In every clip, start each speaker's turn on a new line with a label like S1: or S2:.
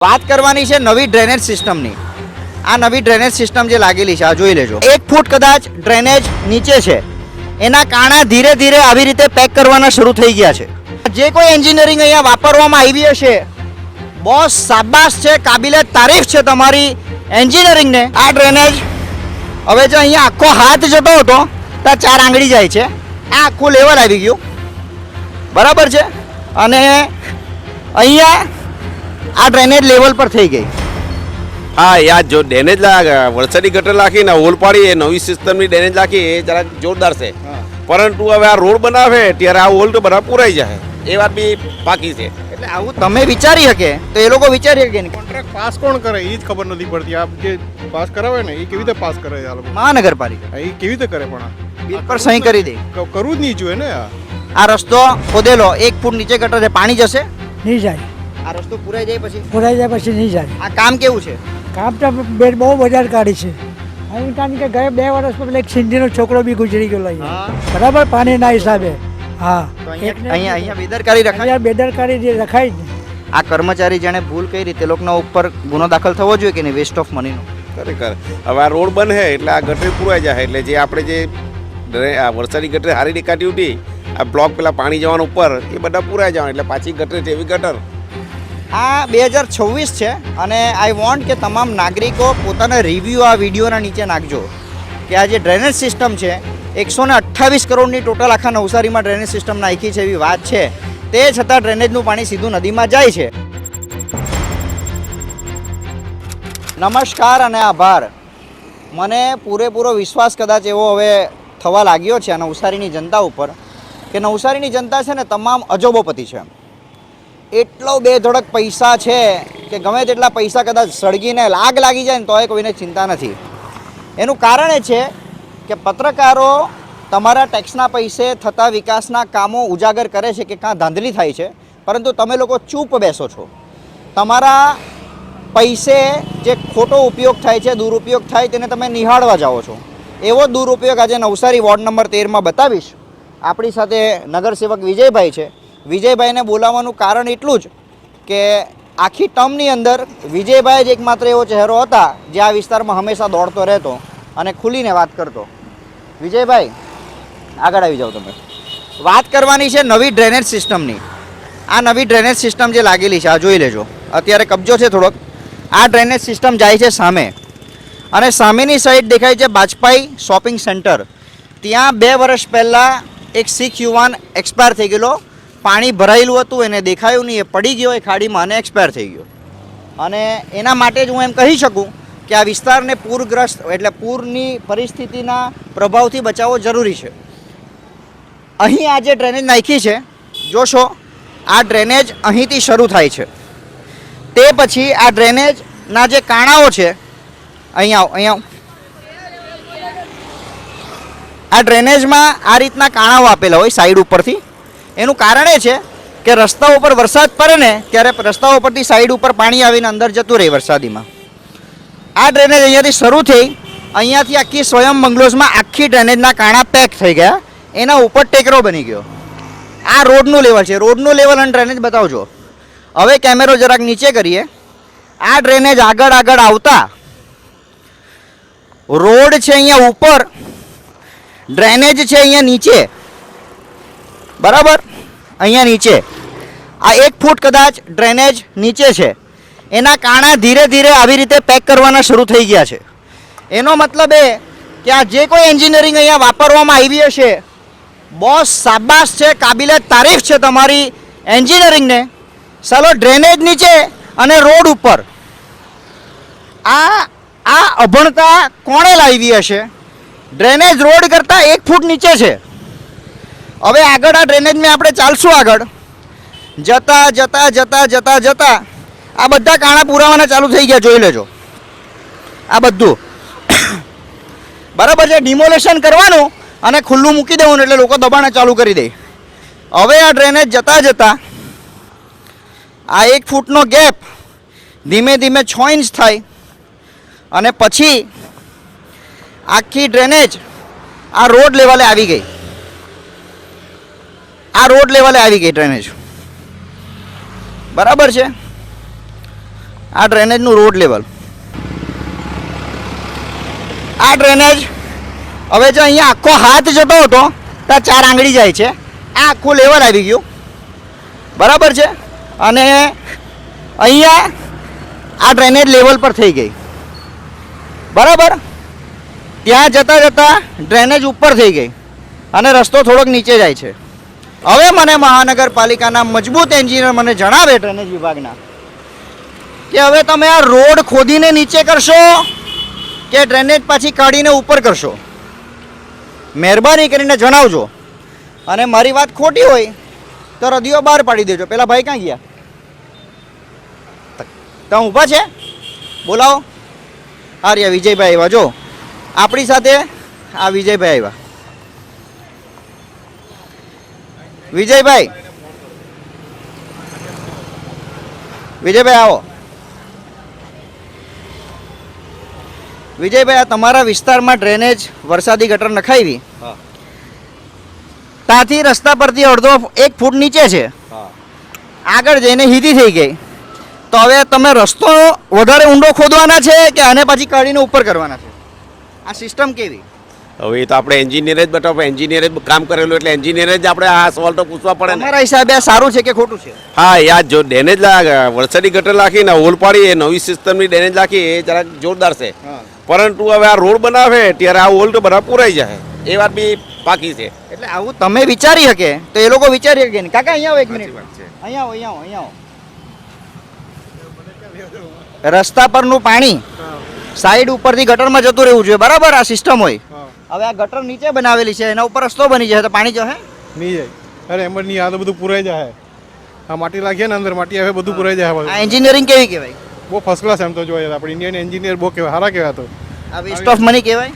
S1: વાત કરવાની છે નવી ડ્રેનેજ સિસ્ટમની। આ નવી ડ્રેનેજ સિસ્ટમ જે લાગેલી છે આ જોઈ લેજો। 1 ફૂટ કદાચ ડ્રેનેજ નીચે છે, એના કાણા ધીરે ધીરે આવી રીતે પેક કરવાના શરૂ થઈ ગયા છે। જે કોઈ એન્જિનિયરિંગ અહીંયા વાપરવામાં આવી હશે, બોસ શાબાશ છે, કાબિલે તારીફ છે તમારી એન્જિનિયરિંગને। આ ડ્રેનેજ હવે જો અહીંયા આખો હાથ જતો હતો તો 4 આંગળી જાય છે, આ આખું લેવલ આવી ગયું, બરાબર છે। અને અહીંયા આ ડ્રેનેજ લેવલ પર થઈ ગઈ।
S2: હા યાર, જો ડેનેજ વરસાદી ગટર લાખી ને હોલ પાડી એ નવી સિસ્ટમની ડેનેજ લાખી એ જરાક જોરદાર છે, પરંતુ હવે આ રોડ બનાવે ત્યારે આ હોલ તો બધા પૂરાઈ જાય એ વાત બી બાકી છે।
S1: એટલે આવું તમે વિચારી શકે તો એ લોકો વિચારી શકે ને।
S3: કોન્ટ્રાક્ટ પાસ કોણ કરે એ જ ખબર નથી પડતી। આ જે પાસ કરાવે ને એ કેવી રીતે પાસ કરે આ લોકો?
S1: મહાનગરપાલિકા
S3: એ કેવી રીતે કરે? પણ
S1: બિલ પર સહી કરી દે।
S3: કરવું જ નહીં જોઈએ ને।
S1: આ રસ્તો ખોદેલો 1 ફૂટ નીચે ગટર છે, પાણી જશે,
S4: નહીં જાય,
S1: આ રસ્તો પૂરાઈ જાય પછી
S4: પુરાઈ જાય પછી નહીં જાય।
S1: આ કામ કેવું છે?
S4: કામ તો બેડ બહુ બજાર કાઢી છે અહીં, કારણ કે ગયા 2 વર્ષ પહેલા એક સિંધીનો છોકરો બી ગુજરી ગયો અહીંયા, બરાબર, પાણીના હિસાબે। હા,
S1: તો અહીંયા બેદરકારી રખાય।
S4: અહીંયા બેદરકારી જે રખાય ને,
S1: આ કર્મચારી જેણે ભૂલ કરી તે લોકોના ઉપર ગુનો દાખલ થવો જોઈએ કે નહીં, વેસ્ટ ઓફ મનીનો।
S2: ખરેખર હવે આ રોડ બને એટલે આ ગટર પૂરાઈ જાય એટલે જે આપણે જે આ વરસાદી ગટર હારી દેખાતી હતી, આ બ્લોક પેલા પાણી જવાનું ઉપર એ બધા પૂરાઈ જવાનું એટલે પાછી ગટર જેવી ગટર।
S1: આ 2026 છે અને આઈ વોન્ટ કે તમામ નાગરિકો પોતાના રિવ્યૂ આ વિડીયોના નીચે નાખજો કે આ જે ડ્રેનેજ સિસ્ટમ છે 128 કરોડની ટોટલ આખા નવસારીમાં ડ્રેનેજ સિસ્ટમ નાખી છે એવી વાત છે, તે છતાં ડ્રેનેજનું પાણી સીધું નદીમાં જાય છે। નમસ્કાર અને આભાર। મને પૂરેપૂરો વિશ્વાસ કદાચ એવો હવે થવા લાગ્યો છે આ નવસારીની જનતા ઉપર કે નવસારીની જનતા છે ને તમામ અજોબોપતિ છે। એટલો બેધડક પૈસા છે કે ગમે તેટલા પૈસા કદાચ સળગીને આગ લાગી જાય ને તોય કોઈને ચિંતા નથી। એનું કારણ એ છે કે પત્રકારો તમારા ટેક્સના પૈસે થતા વિકાસના કામો ઉજાગર કરે છે કે કાં ધાંધલી થાય છે, પરંતુ તમે લોકો ચૂપ બેસો છો। તમારા પૈસે જે ખોટો ઉપયોગ થાય છે, દુરુપયોગ થાય તેને તમે નિહાળવા જાઓ છો। એવો દુરુપયોગ આજે નવસારી વોર્ડ નંબર 13માં બતાવીશ। આપણી સાથે નગરસેવક વિજયભાઈ છે। વિજયભાઈને બોલાવવાનું કારણ એટલું જ કે આખી ટર્મની અંદર વિજયભાઈ જ એકમાત્ર એવો ચહેરો હતા જે આ વિસ્તારમાં હંમેશા દોડતો રહેતો અને ખુલીને વાત કરતો। વિજયભાઈ આગળ આવી જાઓ તમે। વાત કરવાની છે નવી ડ્રેનેજ સિસ્ટમની। આ નવી ડ્રેનેજ સિસ્ટમ જે લાગેલી છે આ જોઈ લેજો। અત્યારે કબજો છે થોડોક। આ ડ્રેનેજ સિસ્ટમ જાય છે સામે અને સામેની સાઈડ દેખાય છે બાજપાઈ શોપિંગ સેન્ટર। ત્યાં 2 વર્ષ પહેલાં એક શીખ યુવાન એક્સપાયર થઈ ગયેલો। પાણી ભરાયેલું હતું, એને દેખાયું નહીં, એ પડી ગયો એ ખાડીમાં અને એક્સપાયર થઈ ગયો। અને એના માટે જ હું એમ કહી શકું કે આ વિસ્તારને પૂરગ્રસ્ત એટલે પૂરની પરિસ્થિતિના પ્રભાવથી બચાવવો જરૂરી છે। અહીં આ જે ડ્રેનેજ નાખી છે જોશો, આ ડ્રેનેજ અહીંથી શરૂ થાય છે, તે પછી આ ડ્રેનેજના જે કાણાઓ છે અહીંયા આ ડ્રેનેજમાં આ રીતના કાણાઓ આપેલા હોય સાઈડ ઉપરથી। એનું કારણ એ છે કે રસ્તા ઉપર વરસાદ પડે ને ત્યારે રસ્તા ઉપરથી સાઈડ ઉપર પાણી આવીને અંદર જતું રહે વરસાદીમાં। આ ડ્રેનેજ અહીંયાથી શરૂ થઈ, અહીંયાથી આખી સ્વયં બંગલોઝમાં આખી ડ્રેનેજના કાણા પેક થઈ ગયા, એના ઉપર ટેકરો બની ગયો। આ રોડનું લેવલ છે, રોડનું લેવલ અને ડ્રેનેજ બતાવજો। હવે કેમેરો જરાક નીચે કરીએ। આ ડ્રેનેજ આગળ આવતા રોડ છે અહીંયા ઉપર, ડ્રેનેજ છે અહીંયા નીચે, બરાબર, અહીંયા નીચે આ 1 ફૂટ કદાચ ડ્રેનેજ નીચે છે, એના કાણા ધીરે ધીરે આવી રીતે પેક કરવાના શરૂ થઈ ગયા છે। એનો મતલબ એ કે આ જે કોઈ એન્જિનિયરિંગ અહીંયા વાપરવામાં આવી હશે, બોસ શાબાશ છે, કાબિલે તારીફ છે તમારી એન્જિનિયરિંગને। ચાલો ડ્રેનેજ નીચે અને રોડ ઉપર આ અભણતા કોણે લાવી હશે? ડ્રેનેજ રોડ કરતાં 1 ફૂટ નીચે છે। હવે આગળ આ ડ્રેનેજમાં આપણે ચાલશું, આગળ જતા જતા જતા જતા જતા આ બધા કાણા પુરાવાના ચાલુ થઈ ગયા, જોઈ લેજો। આ બધું બરાબર છે, ડિમોલેશન કરવાનું અને ખુલ્લું મૂકી દેવાનું એટલે લોકો દબાણ ચાલુ કરી દે। હવે આ ડ્રેનેજ જતા જતા આ 1 ફૂટનો ગેપ ધીમે ધીમે 6 ઇંચ થાય અને પછી આખી ડ્રેનેજ આ રોડ લેવલે આવી ગઈ। આ રોડ લેવલે આવી ગઈ ડ્રેનેજ, બરાબર છે। આ ડ્રેનેજનું રોડ લેવલ, આ ડ્રેનેજ હવે જો અહીંયા આખો હાથ જતો હતો ત્યાં 4 આંગળી જાય છે, આ આખું લેવલ આવી ગયું, બરાબર છે. અને અહીંયા આ ડ્રેનેજ લેવલ પર થઈ ગઈ, બરાબર. ત્યાં જતાં જતાં ડ્રેનેજ ઉપર થઈ ગઈ અને રસ્તો થોડોક નીચે જાય છે. હવે મને મહાનગરપાલિકાના મજબૂત એન્જિનિયર મને જણાવે ડ્રેનેજ વિભાગના કે હવે તમે આ રોડ ખોદીને નીચે કરશો કે ડ્રેનેજ પાછી કાઢીને ઉપર કરશો, મહેરબાની કરીને જણાવજો. અને મારી વાત ખોટી હોય તો રદિયો બહાર પાડી દેજો. પેલા ભાઈ ક્યાં ગયા? ત્યાં ઊભા છે, બોલાવો. હા રહ્યા વિજયભાઈ આવ્યા, જો આપણી સાથે આ વિજયભાઈ આવ્યા. વિજયભાઈ, વિજયભાઈ આવો. વિજયભાઈ, આ તમારા વિસ્તારમાં ડ્રેનેજ વરસાદી ગટર નખાવી, ત્યાંથી રસ્તા પરથી અડધો 1 ફૂટ નીચે છે, આગળ જઈને હીધી થઈ ગઈ, તો હવે તમે રસ્તો વધારે ઊંડો ખોદવાના છે કે આને પછી કાઢીને ઉપર કરવાના છે? આ સિસ્ટમ કેવી?
S2: હવે એ તો આપણે એન્જિનિયર જ બતાવો, એન્જિનિયરે જ કામ કરેલું એટલે એન્જિનિયરે જ આપણે આ સવાલ તો પૂછવા પડે ને.
S1: તમારા હિસાબે આ સારું છે કે ખોટું છે?
S2: હા, યાર જો ડેનેજ વરસાદી ગટર લાખીને હોલ પાડી એ નવી સિસ્ટમની ડેનેજ લાખી એ જરાક જોરદાર છે, પરંતુ હવે આ રોડ બનાવે ત્યારે આ હોલ તો બધા પૂરાઈ જાય, એ વાત બી બાકી છે.
S1: એટલે આવું તમે વિચારી શકે તો એ લોકો વિચારી શકે ને. કાકા અહીંયા આવો, 1 મિનિટ અહીંયા આવો, અહીંયા આવો, અહીંયા આવો. રસ્તા પરનું પાણી સાઈડ ઉપરથી ગટરમાં જતું રહેવું જોઈએ, બરાબર? આ સિસ્ટમ હોય. હવે આ ગટર નીચે બનાવેલી છે, એના ઉપર રસ્તો બની જાય તો પાણી જશે
S3: નહીં જાય. અરે એમ જ નહીં, આ તો બધું પુરાઈ જાય. આ માટી લાગીએ ને અંદર, માટી આવે બધું પુરાઈ જાય.
S1: આ એન્જિનિયરિંગ કેવી કહેવાય?
S3: બહુ ફર્સ્ટ ક્લાસ એમ તો જોઈએ આપણે ઇન્ડિયન એન્જિનિયર બહુ કહેવાય, સારા કહેવાય. તો
S1: આ વેસ્ટ ઓફ મની કહેવાય,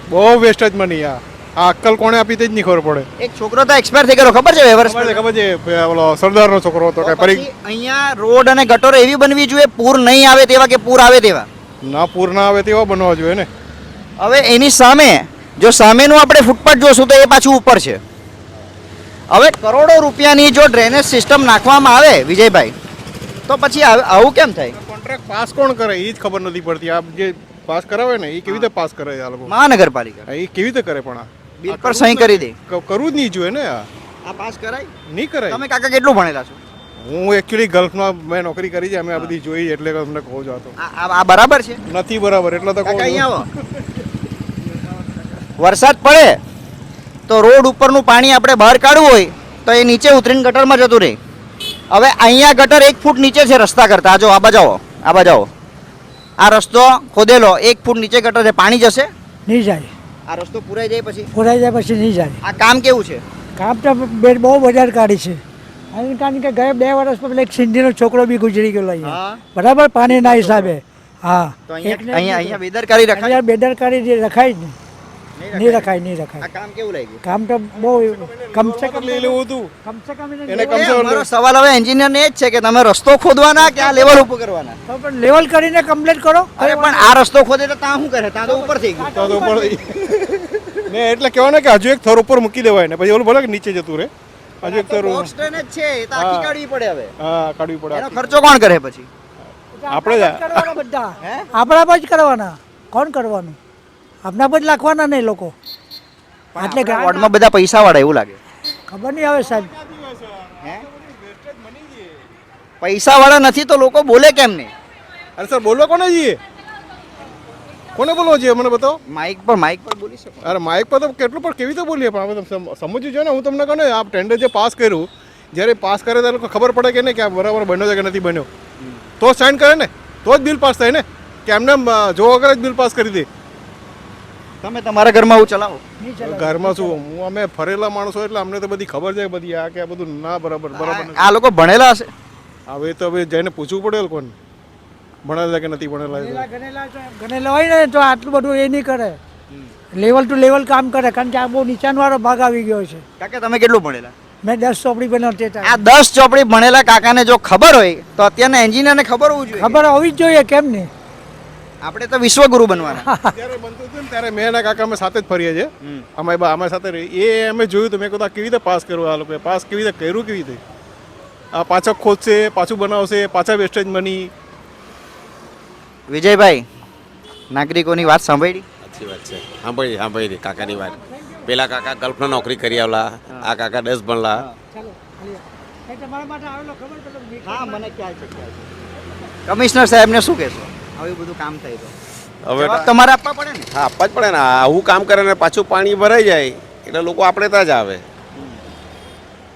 S3: બહુ વેસ્ટ જ મની. આ અક્કલ કોણે આપી તે જ નહીં ખબર પડે.
S1: એક છોકરો તો એક્સપાયર થઈ ગયો, ખબર છે? વર્ષ
S3: ખબર છે, ઓલો સરદારનો છોકરો હતો કે
S1: પછી અહીંયા રોડ અને ગટરો એવી બનવી જોઈએ પૂર નહીં આવે તેવા કે પૂર આવે તેવા.
S3: ના પૂર ના આવે તેવા બનવા જોઈએ ને.
S1: હવે એની સામે જો સામેનું આપણે ફૂટપાથ જોશું તો એ પાછું ઉપર છે. હવે કરોડો રૂપિયાની જો ડ્રેનેજ સિસ્ટમ નાખવામાં આવે વિજયભાઈ, તો પછી આવું કેમ થાય?
S3: કોન્ટ્રાક્ટ પાસ કોણ કરે એ જ ખબર નથી પડતી. આ જે પાસ કરાવે ને એ કેવી રીતે પાસ કરે આ લોકો?
S1: મહાનગરપાલિકા.
S3: એ કેવી રીતે કરે? પણ આ
S1: બિલ પર સહી કરી દે.
S3: કરવું જ નહીં જોઈએ ને. આ
S1: પાસ કરાય
S3: નહીં કરાય.
S1: તમે કાકા કેટલું ભણેલા છો?
S3: હું એકચ્યુઅલી ગલ્ફમાં મેં નોકરી કરી છે, અમે આ બધી જોઈ એટલે તમને કહું છું.
S1: આ બરાબર છે?
S3: નથી બરાબર, એટલે તો કહું
S1: કાકા
S3: છું.
S1: અહીંયા આવો. વરસાદ પડે તો રોડ ઉપરનું પાણી આપણે બહાર કાઢવું હોય તો એ નીચે ઉતરીને ગટરમાં જતું રહે. હવે અહીંયા ગટર 1 ફૂટ નીચે છે રસ્તા કરતા. જો આ બાજુ આવો, આ બાજુ આવો. આ રસ્તો ખોદેલો 1 ફૂટ નીચે ગટર છે, પાણી જશે
S4: નહીં જાય,
S1: આ રસ્તો પૂરાઈ જાય પછી?
S4: પુરાઈ જાય પછી નહીં જાય.
S1: આ કામ કેવું છે?
S4: કામ તો બહુ બજાર કાઢી છે. કારણ કે ગયા 2 વર્ષ પહેલા એક સિંધીનો છોકરો બી ગુજરી ગયો અહીંયા,
S1: હા.
S4: બરાબર, પાણીના હિસાબે. હા,
S1: તો અહીંયા બેદરકારી રખાય?
S4: અહીંયા બેદરકારી રખાય જ નહીં, નહીં રખાય, નહીં રખાય.
S1: આ કામ કેવું લાગ્યું?
S4: કામ તો બહુ કમસે કમ
S3: લઈ લેવું હતું
S4: કમસે કમ
S3: એને કમસે
S1: મારો સવાલ હવે એન્જિનિયર ને એ જ છે કે તમે રસ્તો ખોદવાના કે આ લેવલ ઉપર કરવાના?
S4: પણ લેવલ કરીને કમ્પ્લીટ કરો.
S1: અરે પણ આ રસ્તો ખોદે તો ત્યાં શું કરે? ત્યાં તો ઉપર થઈ ગયું.
S3: તો ઉપર ને એટલે કહેવાય કે હજુ એક થર ઉપર મૂકી દેવાય ને પછી ઓલું ભલે કે નીચે જતું રહે. હજુ એક થર
S1: બોક્સ ડ્રેનેજ છે એ તો આખી કાઢવી પડે હવે.
S3: હા કાઢવી પડે.
S1: એનો ખર્ચો કોણ કરે પછી?
S3: આપણે જ.
S4: કરવાના બધા,
S1: હે?
S4: આપણા પર જ કરવાના. કોણ કરવાનું? આપણા પર જ લાખવાના ને લોકો. એટલે
S1: આપણા વોર્ડમાં બધા પૈસા વાળા એવું લાગે.
S4: ખબર નહીં આવે સાહેબ.
S1: હે? પૈસા વાળા નથી તો લોકો બોલે કેમ નહીં?
S3: અરે સર બોલવા કોને જઈએ? કોને બોલવા જોઈએ મને બતાવો?
S1: માઇક પર બોલી શકો.
S3: અરે માઇક પર તો કેટલું પણ કેવી રીતે બોલીએ પણ આપણે સમજવું જોઈએ ને. હું તમને કહું ને આ ટેન્ડર જે પાસ કર્યું, જ્યારે પાસ કરે ત્યારે લોકો ખબર પડે કે નહીં કે આ બરાબર બન્યો છે કે નથી બન્યો, તો સાઇન કરે ને તો જ બિલ પાસ થાય ને. કે એમને જો વગર જ બિલ પાસ કરી દે.
S1: તમે તમારા ઘરમાં આવું ચલાવો?
S3: ઘરમાં શું, હું અમે ફરેલા માણસો એટલે અમને તો બધી ખબર છે બધી આ કે આ બધું ના બરાબર નથી.
S1: આ લોકો ભણેલા હશે?
S3: હવે તો હવે જઈને પૂછવું પડે લોકોને ભણેલા કે નથી ભણેલા.
S4: ગણેલા હોય ને તો આટલું બધું એ નહીં કરે, લેવલ ટુ લેવલ કામ કરે. કારણ કે આ બહુ નીચાણવાળો ભાગ આવી ગયો છે.
S1: કાકા તમે કેટલું ભણેલા?
S4: મેં 10 ચોપડી બનાવતી હતા.
S1: આ 10 ચોપડી ભણેલા કાકાને જો ખબર હોય તો અત્યારના એન્જિનિયરને ખબર હોવું જોઈએ.
S4: ખબર હોવી જ જોઈએ, કેમ નહીં?
S1: આપણે તો વિશ્વગુરુ બનવાના.
S3: ત્યારે બનતું હતું ને ત્યારે મેં એના કાકા અમે સાથે જ ફરીએ છીએ. અમારી સાથે રહી એ અમે જોયું તો મેં કીધું આ કેવી રીતે પાસ કર્યું, આ લોકોએ પાસ કેવી રીતે કર્યું, કેવી રીતે આ પાછા ખોદશે, પાછું બનાવશે, પાછા વેસ્ટેજ મની.
S1: વિજયભાઈ, નાગરિકોની વાત સાંભળી?
S2: સાચી વાત છે, સાંભળી કાકાની વાત. પેલા કાકા ગલ્ફમાં નોકરી કરી આવેલા, આ કાકા 10 ભણલા.
S1: હા, મને ખ્યાલ છે. કમિશનર સાહેબને શું કહેશો? આવું બધું કામ થાય તો
S2: હવે
S1: જવાબ તમારે આપવા પડે ને.
S2: હા, આપવા જ પડે ને. આવું કામ કરે ને પાછું પાણી ભરાઈ જાય એટલે લોકો આપણે ત્યાં જ આવે.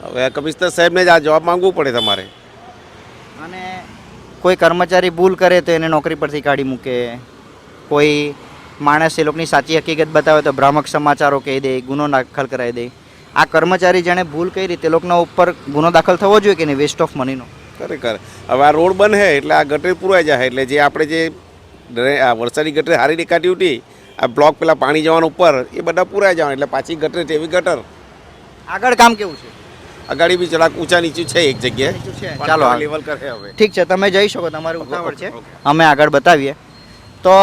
S2: હવે કમિશનર સાહેબને જ આ જવાબ માંગવું પડે તમારે.
S1: અને કોઈ કર્મચારી ભૂલ કરે તો એને નોકરી પરથી કાઢી મૂકે, કોઈ માણસ એ લોકોની સાચી હકીકત બતાવે તો ભ્રામક સમાચારો કહી દે, ગુનો દાખલ કરાવી દે. આ કર્મચારી જેણે ભૂલ કરી તે લોકોના ઉપર ગુનો દાખલ થવો જોઈએ કે નહીં? વેસ્ટ ઓફ મનીનો.
S2: ખરેખર હવે આ રોડ બને એટલે આ ગટર પૂરાઈ જાય એટલે જે આપણે જે આ વરસાદી ગટર હારી દેખાતી હતી, આ બ્લોક પેલા પાણી જવાનું ઉપર એ બધા પૂરાઈ જવાનું એટલે પાછી ગટર તેવી ગટર.
S1: આગળ કામ કેવું છે?
S2: અગાડી બી જરાક ઊંચા નીચું છે એક જગ્યાએ.
S1: ચાલો
S2: ચાલો
S1: આગળ.
S2: લેવલ કરે હવે.
S1: ઠીક છે, તમે જઈ શકો, તમારું ઉતાવળ છે.
S2: ઓકે.
S1: અમે આગળ બતાવીએ. તો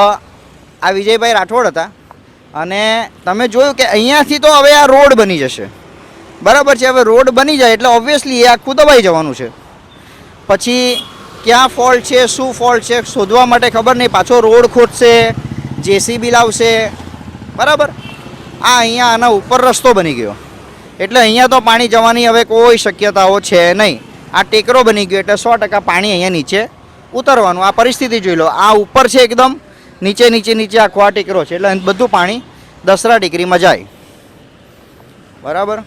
S1: આ વિજયભાઈ રાઠોડ હતા અને તમે જોયું કે અહીંયાથી તો હવે આ રોડ બની જશે, બરાબર છે. હવે રોડ બની જાય એટલે ઓબ્વિયસલી એ આખું દબાઈ જવાનું છે. પછી ક્યાં ફોલ્ટ છે, શું ફોલ્ટ છે શોધવા માટે ખબર નહીં, પાછો રોડ ખોદશે, જેસીબી લાવશે, બરાબર. આ અહીંયા આના ઉપર રસ્તો બની ગયો એટલે અહીંયા તો પાણી જવાની હવે કોઈ શક્યતાઓ છે નહીં. આ ટેકરો બની ગયો એટલે 100% પાણી અહીંયા નીચે ઉતરવાનું. આ પરિસ્થિતિ જોઈ લો, આ ઉપર છે એકદમ, નીચે નીચે નીચે આખો આ ટેકરો છે એટલે બધું પાણી દસરા ડિગ્રીમાં જાય, બરાબર.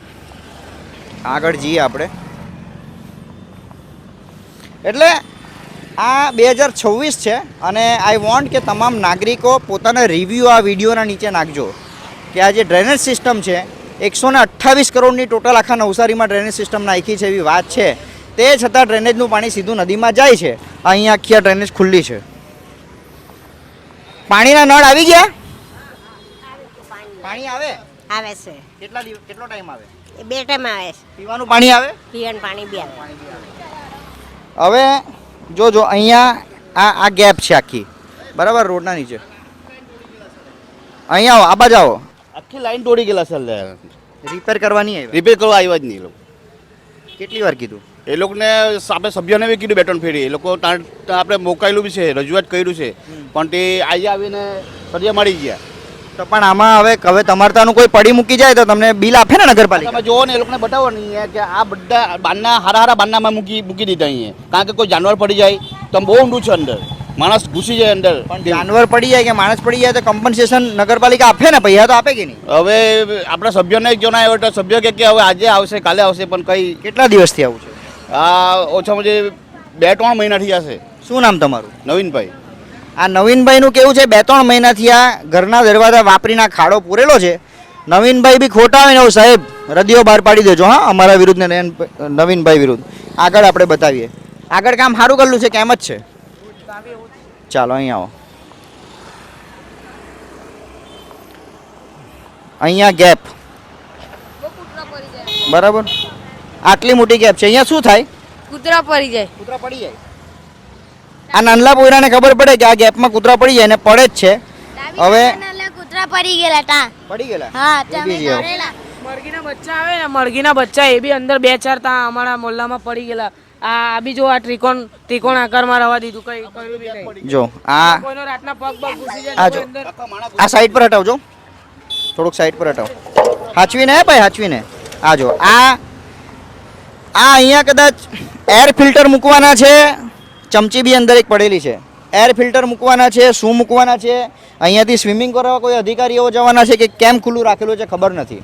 S1: આગળ જઈએ આપણે. એટલે આ 2026 છે અને આઈ વોન્ટ કે તમામ નાગરિકો પોતાના રિવ્યૂ આ વિડીયોના નીચે નાખજો કે આ જે ડ્રેનેજ સિસ્ટમ છે 128 કરોડની ટોટલ આખા નવસારીમાં ડ્રેનેજ સિસ્ટમ નાખી છે એવી વાત છે. તે છતાં ડ્રેનેજનું પાણી સીધું નદીમાં જાય છે. અહીંયા આખી આ ડ્રેનેજ ખુલ્લી છે. પાણીના નળ આવી ગયા? પાણી આવે
S5: આવે છે
S1: કેટલો ટાઈમ આવે?
S5: એ 2 ટાઈમ આવે છે.
S1: પીવાનું પાણી આવે?
S5: પીવાનું પાણી બી આવે.
S1: હવે જોજો અહીંયા આ ગેપ છે આખી, બરાબર, રોડના નીચે. અહીંયા આવો, આ બાજુ આવો.
S6: આખી લાઈન તોડી ગયેલા છે.
S1: રિપેર કરવાની આવી?
S6: રિપેર કરવા આવ્યા જ નહીં એ લોકો.
S1: કેટલી વાર કીધું?
S6: એ લોકોને આપણે સભ્યોને બી કીધું 2-3 ફેરી. એ લોકો આપણે મોકલેલું બી છે, રજૂઆત કર્યું છે, પણ તે આજે આવીને સરિયા મળી ગયા.
S1: તો પણ આમાં હવે તમારે ત્યાંનું કોઈ પડી મૂકી જાય તો તમને બિલ આપે ને નગરપાલિકા?
S6: તમે જોવો ને, એ લોકોને બતાવો નહીં કે આ બધા બારના હારા બારનામાં મૂકી દીધા અહીંયા. કારણ કે કોઈ જાનવર પડી જાય તો બહુ ઊંડું છે અંદર, માણસ ઘૂસી જાય અંદર.
S1: પણ જાનવર પડી જાય કે માણસ પડી જાય તો કમ્પન્સેશન નગરપાલિકા આપે ને? પૈસા તો આપે કે નહીં?
S6: હવે આપણા સભ્યોને જણાવ્યો તો સભ્યો કે હવે આજે આવશે, કાલે આવશે, પણ કઈ
S1: કેટલા દિવસથી આવું છે?
S6: આ ઓછામાં ઓછી 2-3 મહિનાથી હશે.
S1: શું નામ તમારું?
S6: નવીનભાઈ.
S1: આ નવીનભાઈનું કેવું છે 2-3 મહિનાથી આ ઘરના દરવાજા વાપરીને આ ખાડો પૂરેલો છે. નવીનભાઈ બી ખોટા હોય ને એવું સાહેબ રદિયો બહાર પાડી દેજો હા, અમારા વિરુદ્ધ ને નવીનભાઈ વિરુદ્ધ. આગળ આપણે બતાવીએ. આગળ કામ સારું કરેલું છે કે એમ જ છે? ચાલો અહીં આવો. અહીંયા ગેપ, બરાબર, આટલી મોટી ગેપ છે. અહીંયા શું થાય?
S7: કૂતરા પડી જાય.
S1: કૂતરા પડી જાય. આ નાનલા પોયરાને ખબર પડે કે આ ગેપમાં કૂતરા પડી જાય ને પડે જ છે. હવે
S5: કૂતરા પડી ગયેલા તા.
S1: પડી ગયેલા?
S5: હા,
S1: તમે
S5: દોડેલા.
S7: મરઘીના બચ્ચા આવે ને, મરઘીના બચ્ચા એ બી અંદર 2-4 તા અમારા મોહલ્લામાં પડી ગયેલા. આ બી જો આ ત્રિકોણ આકારમાં રવા દીધું, કઈ કર્યું બી નહીં.
S1: જો આ
S7: કોઈનો રાતના પગ ઘૂસી જાય
S1: આ
S7: તો
S1: જો
S7: અંદર.
S1: આ સાઈડ પર હટાવજો, થોડુંક સાઈડ પર હટાવો. હાચવીને હે ભાઈ, હાચવીને. આ જો આ અહીંયા કદાચ એર ફિલ્ટર મૂકવાના છે. ચમચી બી અંદર એક પડેલી છે. એર ફિલ્ટર મૂકવાના છે, શું મૂકવાના છે? અહીંયાથી સ્વિમિંગ કરવા કોઈ અધિકારીઓ જવાના છે કે કેમ ખુલ્લું રાખેલું છે ખબર નથી.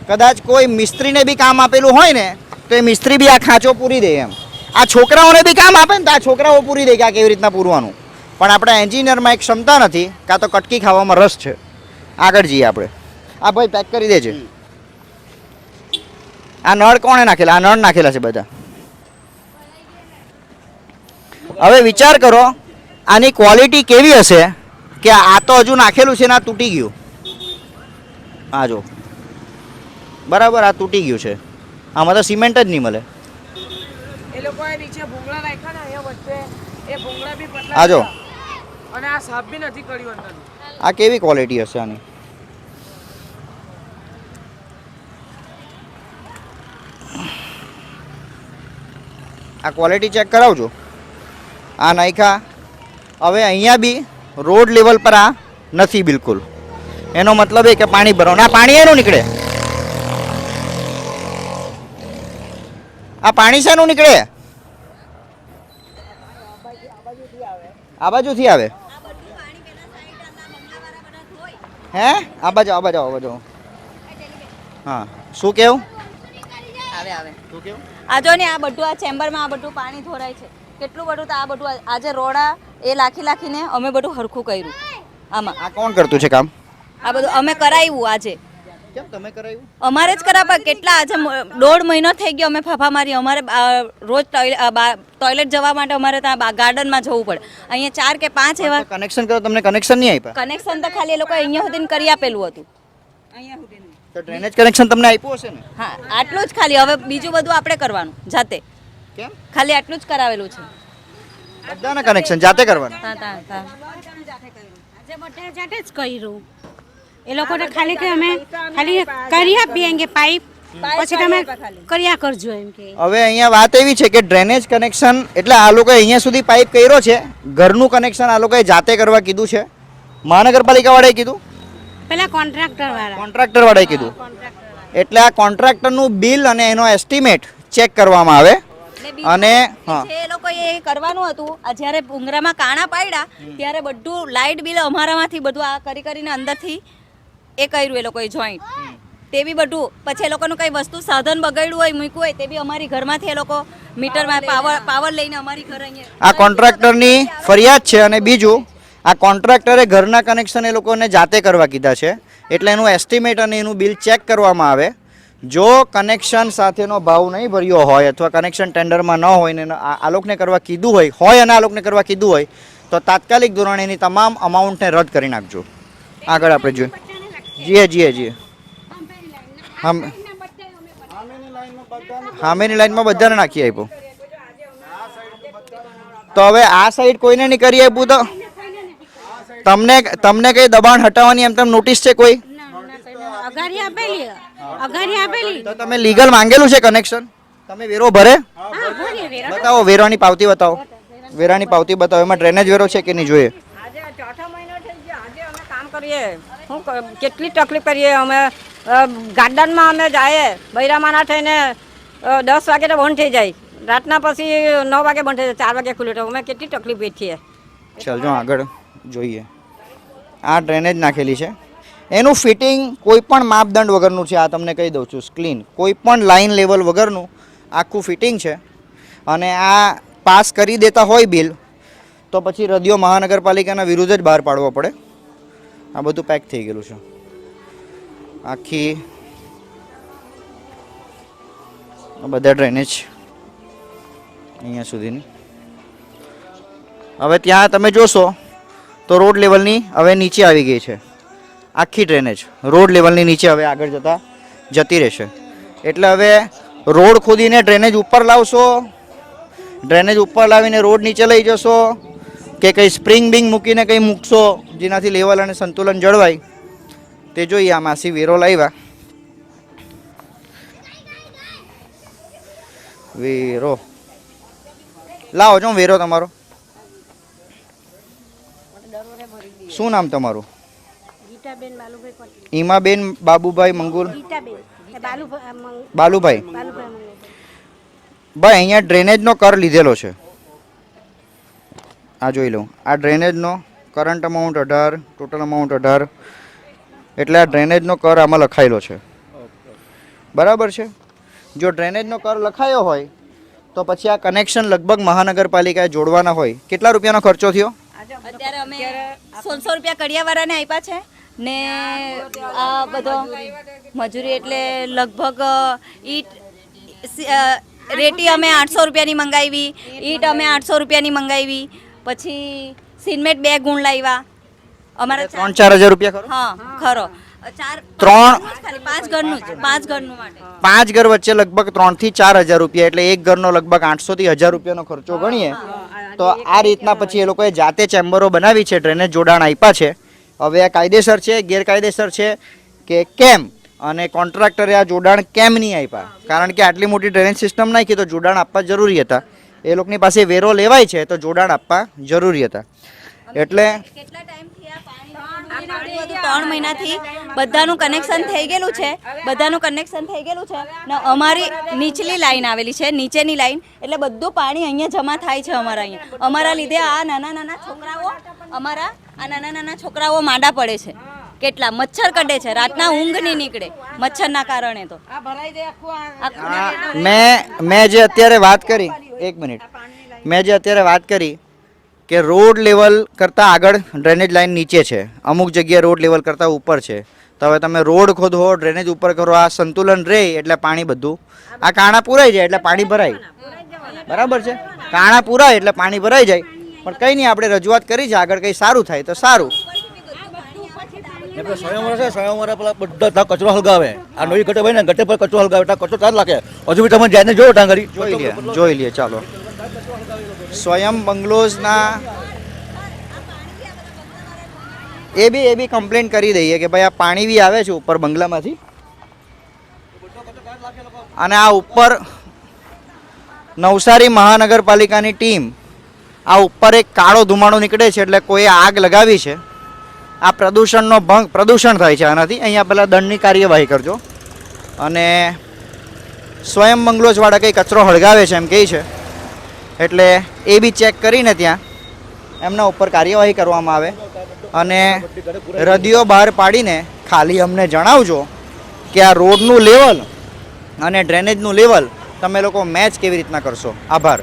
S1: કદાચ કોઈ મિસ્ત્રીને બી કામ આપેલું હોય ને તો એ મિસ્ત્રી બી આ ખાંચો પૂરી દે એમ. આ છોકરાઓને બી કામ આપે ને તો આ છોકરાઓ પૂરી દે કે આ કેવી રીતના પૂરવાનું. પણ આપણા એન્જિનિયરમાં એક ક્ષમતા નથી, કાં તો કટકી ખાવામાં રસ છે. આગળ જઈએ આપણે. આ ભાઈ પેક કરી દેજે. આ નળ કોણે નાખેલા? આ નળ નાખેલા છે બધા. હવે વિચાર કરો આની ક્વોલિટી કેવી હશે કે આ તો હજુ નાખેલું છે ને આ તૂટી ગયું. આ જો, બરાબર, આ તૂટી ગયું છે. આમાં તો સિમેન્ટ જ નહીં મળે.
S7: એ લોકોએ નીચે ભૂંગળા રાખ્યા ને અહીંયા વચ્ચે, એ ભૂંગળા બી પતલા
S1: આ જો.
S7: હતા. અને આ સાફ બી નથી કર્યું અંદર.
S1: આ કેવી ક્વોલિટી હશે આની? આ ક્વોલિટી ચેક કરાવજો. આ નાખ્યા હવે અહીંયા બી રોડ લેવલ પર આ નથી બિલકુલ. એનો મતલબ એ કે પાણી ભરવાનું. આ પાણી એનું નીકળે, આ પાણી શેનું નીકળે? આ બાજુથી આવે. હે આ બાજુ આ બાજુ આ બાજુ. હા શું કેવું?
S8: આવે આવે
S1: શું કેવું?
S8: આ જો ને આ બધું આ ચેમ્બરમાં આ બધું પાણી ધોરાય છે કેટલું બધું તો આ બધું આજે રોડા એ લાખીને અમે બધું હરખું કર્યું આમાં.
S1: આ કોણ કરતું છે કામ?
S8: આ બધું અમે કરાવ્યું આજે.
S1: કેમ તમે કરાવ્યું?
S8: અમારે જ કરાવવા કેટલા આજે 1.5 મહિનો થઈ ગયો અમે ફાફા મારી. અમારે રોજ ટોયલેટ જવા માટે અમારે ત્યાં ગાર્ડનમાં જવું પડે. અહીંયા 4 કે 5 એવા
S1: કનેક્શન કરો, તમને કનેક્શન નહીં આપ્યા?
S8: કનેક્શન તો ખાલી એ લોકો અહીંયા સુધી કરી આપેલું હતું. અહીંયા સુધી
S1: તો ડ્રેનેજ કનેક્શન તમને આપ્યું હશે ને?
S8: હા આટલું જ ખાલી. હવે બીજું બધું આપણે કરવાનું જાતે.
S1: કેમ?
S8: ખાલી આટલું જ કરાવેલું છે.
S1: બધાના કનેક્શન જાતે કરવાના?
S8: હા હા
S5: આજે બધા જાતે જ કર્યું. એ લોકો તો ખાલી કે અમે ખાલી કરી આપીએ કે પાઇપ પછી તમે કર્યા કરજો એમ કે.
S1: હવે અહીંયા વાત એવી છે કે ડ્રેનેજ કનેક્શન એટલે આ લોકોએ અહીંયા સુધી પાઇપ કર્યો છે. ઘરનું કનેક્શન આ લોકોએ જાતે કરવા કીધું છે. મહાનગરપાલિકા વાળાએ કીધું,
S5: પેલા કોન્ટ્રાક્ટર વાળા
S1: કોન્ટ્રાક્ટર વાળાએ કીધું. એટલે આ કોન્ટ્રાક્ટરનું બિલ અને એનો એસ્ટિમેટ ચેક કરવામાં આવે. અને હા
S8: જે એ લોકો એ કરવાનું હતું આ જ્યારે ભૂંગરામાં કાણા પાડ્યા ત્યારે બધું લાઇટ બિલ અમારામાંથી બધું આ કરીને અંદરથી એ કર્યું એ લોકોએ જોઈન્ટ. તે બી બધું પછી એ લોકોનું કઈ વસ્તુ સાધન બગડ્યું હોય મૂક્યું હોય તે બી અમારી ઘરમાંથી એ લોકો મીટરમાં પાવર લઈને અમારી ઘર અહીંયા.
S1: આ કોન્ટ્રાક્ટરની ફરિયાદ છે. અને બીજું આ કોન્ટ્રાક્ટરે ઘરના કનેક્શન એ લોકોને જાતે કરવા કીધા છે. એટલે એનું એસ્ટિમેટ અને એનું બિલ ચેક કરવામાં આવે. જો કનેક્શન સાથેનો ભાવ નહીં ભર્યો હોય અથવા કનેક્શન ટેન્ડરમાં ન હોય ને આ લોકોને કરવા કીધું હોય અને આ લોકોને કરવા કીધું હોય તો તાત્કાલિક ધોરણે એની તમામ અમાઉન્ટને રદ કરી નાખજો. આગળ આપણે જોઈએ. જીએ સામેની લાઈનમાં બધાને નાખી આપ્યો. તો હવે આ સાઈડ કોઈને નહીં કરી આપ્યું તો તમને કઈ દબાણ હટાવવાની એમ તેમ નોટિસ છે કોઈ?
S5: અગારી આપેલી
S1: તો તમે લીગલ માંગેલું છે કનેક્શન? તમે વેરો ભરે? બતાવો વેરાની પાવતી બતાવો. વેરાની પાવતી બતાવો. એમાં ડ્રેનેજ વેરો છે કે નહીં જોઈએ.
S9: આજે ચોથો મહિનો થઈ ગયો. આજે અમે કામ કરીએ. શું કેટલી તકલીફ કરીએ અમે. ગાર્ડનમાં અમે જઈએ બૈરામાના થઈને 10 વાગે તો બંધ થઈ જાય. રાતના પછી 9 વાગે બંધ થઈ જાય, 4 વાગે ખુલે. તો અમે કેટલી તકલીફ વેઠીએ.
S1: ચાલજો આગળ જોઈએ. આ ડ્રેનેજ નાખેલી છે. એનું ફિટિંગ કોઈ પણ માપદંડ વગરનું છે. આ તમને કહી દઉં છું ક્લીન. કોઈ પણ લાઇન લેવલ વગરનું આખું ફિટિંગ છે. અને આ પાસ કરી દેતા હોય બિલ તો પછી રદિયો મહાનગરપાલિકાના વિરુદ્ધ જ બહાર પાડવો પડે. આ બધું પેક થઈ ગયેલું છે આખી. બધા ડ્રેનેજ અહીંયા સુધીની. હવે ત્યાં તમે જોશો તો રોડ લેવલની હવે નીચે આવી ગઈ છે. આખી ડ્રેનેજ રોડ લેવલની નીચે હવે આગળ જતી રહેશે. એટલે હવે રોડ ખોદીને ડ્રેનેજ ઉપર લાવશો, ડ્રેનેજ ઉપર લાવીને રોડ નીચે લઈ જશો કે કંઈ સ્પ્રિંગ બિંગ મૂકીને કંઈ મૂકશો જેનાથી લેવલ અને સંતુલન જળવાય તે જોઈએ. આ માસી વેરો લાવ્યા. વેરો લાવો છો વેરો તમારો. શું નામ તમારું? ઈમાબેન બાબુભાઈ મંગુલ બાલુભાઈ. ભાઈ અહીંયા ડ્રેનેજનો કર લીધેલો છે. આ જોઈ લઉં. આ ડ્રેનેજનો કરંટ અમાઉન્ટ 18, ટોટલ અમાઉન્ટ 18. એટલે આ ડ્રેનેજનો કર આમાં લખાયેલો છે. બરાબર છે. જો ડ્રેનેજનો કર લખાયો હોય તો પછી આ કનેક્શન લગભગ મહાનગરપાલિકાએ જોડવાના હોય. કેટલા રૂપિયાનો ખર્ચો થયો?
S8: અત્યારે અમે 1600 રૂપિયા કડિયાવાળાને આપ્યા છે ને આ બધો મજૂરી એટલે લગભગ ઈટ રેતી અમે 800 રૂપિયાની મંગાવી, ઈટ અમે 800 રૂપિયાની મંગાવી, પછી સિમેન્ટ 2 ગુણ લાવ્યા. અમારા
S1: 3-4 હજાર રૂપિયા ખરો?
S8: હા ખરો.
S1: 5
S8: ઘરનું જ 5 ઘરનું માટે
S1: 5 ઘર વચ્ચે લગભગ 3 થી 4 હજાર રૂપિયા. એટલે એક ઘરનો લગભગ 800 થી 1000 રૂપિયાનો ખર્ચો ગણીએ તો આ રીતના પછી એ લોકોએ જાતે ચેમ્બરો બનાવી છે, ડ્રેનેજ જોડાણ આપ્યા છે. હવે આ કાયદેસર છે ગેરકાયદેસર છે કે કેમ, અને કોન્ટ્રાક્ટરે આ જોડાણ કેમ નહીં આપ્યા? કારણ કે આટલી મોટી ડ્રેનેજ સિસ્ટમ નાખી તો જોડાણ આપવા જરૂરી હતા. એ લોકોની પાસે વેરો લેવાય છે તો જોડાણ આપવા જરૂરી હતા. એટલે
S8: કેટલા ટાઈમથી આ પાણી 3 મહિનાથી બધાનું કનેક્શન થઈ ગયેલું છે, ને અમારી નીચલી લાઈન આવેલી છે, નીચેની લાઈન, એટલે બધું પાણી અહીંયા જમા થાય છે અમારા લીધે આ નાના છોકરાઓ માંડા પડે છે, કેટલા મચ્છર કડે છે, રાતના ઊંઘ નહીં નીકળે મચ્છરના કારણે. તો
S1: મેં જે અત્યારે વાત કરી, એક મિનિટ, મેં જે અત્યારે વાત કરી કે રોડ લેવલ કરતાં આગળ ડ્રેનેજ લાઇન નીચે છે, અમુક જગ્યાએ રોડ લેવલ કરતાં ઉપર છે. તો હવે તમે રોડ ખોદો, ડ્રેનેજ ઉપર કરો, આ સંતુલન રહે એટલે પાણી બધું આ કાણા પૂરાઈ જાય એટલે પાણી ભરાય. બરાબર છે, કાણા પૂરાય એટલે પાણી ભરાઈ જાય. પણ કંઈ નહીં, આપણે રજૂઆત કરી છે, આગળ કંઈ સારું થાય તો સારું.
S6: સ્વયંવરે પેલા બધા કચરો હલગાવે, આ નવી ગટર હોય ને ગટર પર કચરો હલગાવે, કચરો ચાર લાગે. હજુ બી તમે જઈને જોયો ત્યાં ઘડી
S1: જોઈ લઈએ ચાલો. સ્વયં બંગલોઝના એ બી કમ્પ્લેન કરી દઈએ કે ભાઈ આ પાણી બી આવે છે ઉપર બંગલામાંથી, અને આ ઉપર નવસારી મહાનગરપાલિકાની ટીમ આ ઉપર એક કાળો ધુમાડો નીકળે છે એટલે કોઈ આગ લગાવી છે. આ પ્રદૂષણ થાય છે આનાથી. અહીંયા પહેલાં દંડની કાર્યવાહી કરજો. અને સ્વયં બંગલોઝવાળા કંઈ કચરો હળગાવે છે એમ કહે છે, એટલે એ બી ચેક કરીને ત્યાં એમના ઉપર કાર્યવાહી કરવામાં આવે. અને રદીઓ બહાર પાડીને ખાલી અમને જણાવજો કે આ રોડનું લેવલ અને ડ્રેનેજનું લેવલ તમે લોકો મેચ કેવી રીતના કરશો. આભાર.